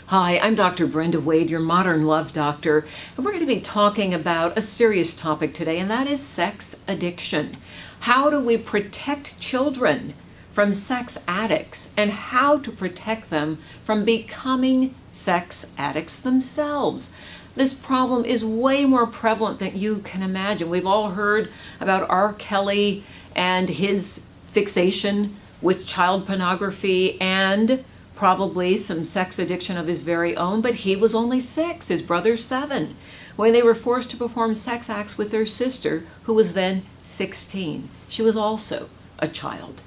Hi, I'm Dr. Brenda Wade, your modern love doctor, and we're going to be talking about a serious topic today, and that is sex addiction. How do we protect children from sex addicts, and how to protect them from becoming sex addicts themselves? This problem is way more prevalent than you can imagine. We've all heard about R. Kelly and his fixation with child pornography and probably some sex addiction of his very own, but he was only 6, his brother 7, when they were forced to perform sex acts with their sister, who was then 16. She was also a child.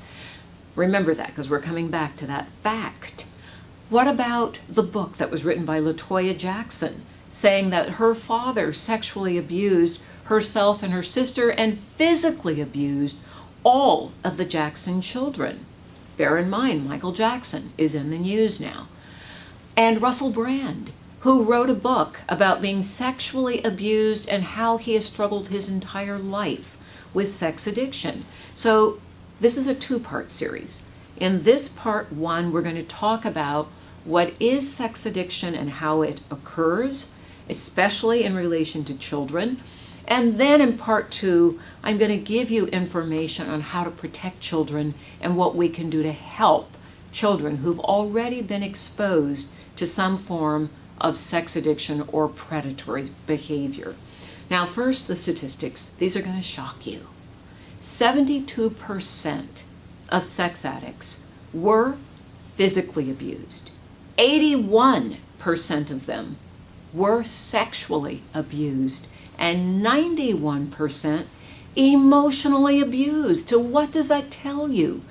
Remember that, because we're coming back to that fact. What about the book that was written by LaToya Jackson, saying that her father sexually abused herself and her sister and physically abused all of the Jackson children? Bear in mind, Michael Jackson is in the news now. And Russell Brand, who wrote a book about being sexually abused and how he has struggled his entire life with sex addiction. So this is a 2-part series. In this part 1, we're going to talk about what is sex addiction and how it occurs, especially in relation to children. And then in part 2, I'm going to give you information on how to protect children and what we can do to help children who've already been exposed to some form of sex addiction or predatory behavior. Now, first, the statistics. These are going to shock you. 72% of sex addicts were physically abused. 81% of them were sexually abused, and 91% emotionally abused. So what does that tell you?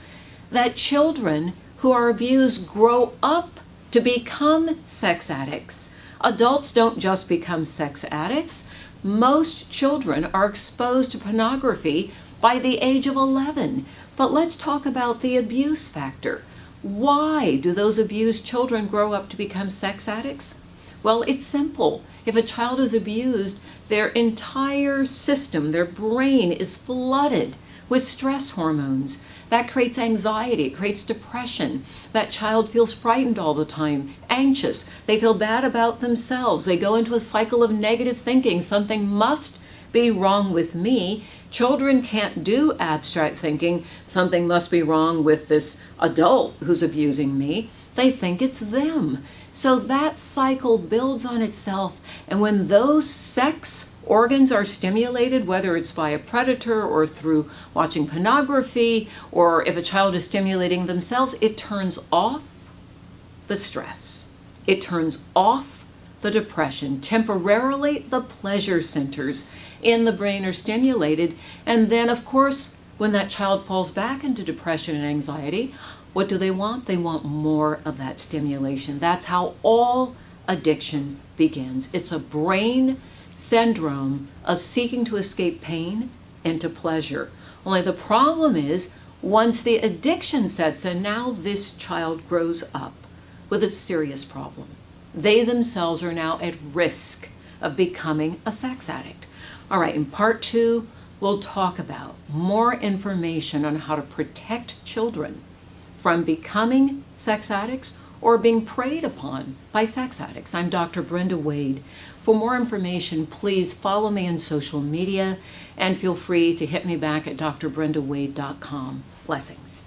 That children who are abused grow up to become sex addicts. Adults don't just become sex addicts. Most children are exposed to pornography by the age of 11. But let's talk about the abuse factor. Why do those abused children grow up to become sex addicts? Well, it's simple. If a child is abused, their entire system, their brain is flooded with stress hormones. That creates anxiety, it creates depression. That child feels frightened all the time, anxious. They feel bad about themselves. They go into a cycle of negative thinking. Something must be wrong with me. Children can't do abstract thinking. Something must be wrong with this adult who's abusing me. They think it's them. So that cycle builds on itself, and when those sex organs are stimulated, whether it's by a predator or through watching pornography, or if a child is stimulating themselves, it turns off the stress. It turns off the depression. Temporarily, the pleasure centers in the brain are stimulated, and then, of course, when that child falls back into depression and anxiety, what do they want? They want more of that stimulation. That's how all addiction begins. It's a brain syndrome of seeking to escape pain and to pleasure. Only the problem is, once the addiction sets in, now this child grows up with a serious problem. They themselves are now at risk of becoming a sex addict. All right, in part 2, we'll talk about more information on how to protect children from becoming sex addicts or being preyed upon by sex addicts. I'm Dr. Brenda Wade. For more information, please follow me on social media and feel free to hit me back at drbrendawade.com. Blessings.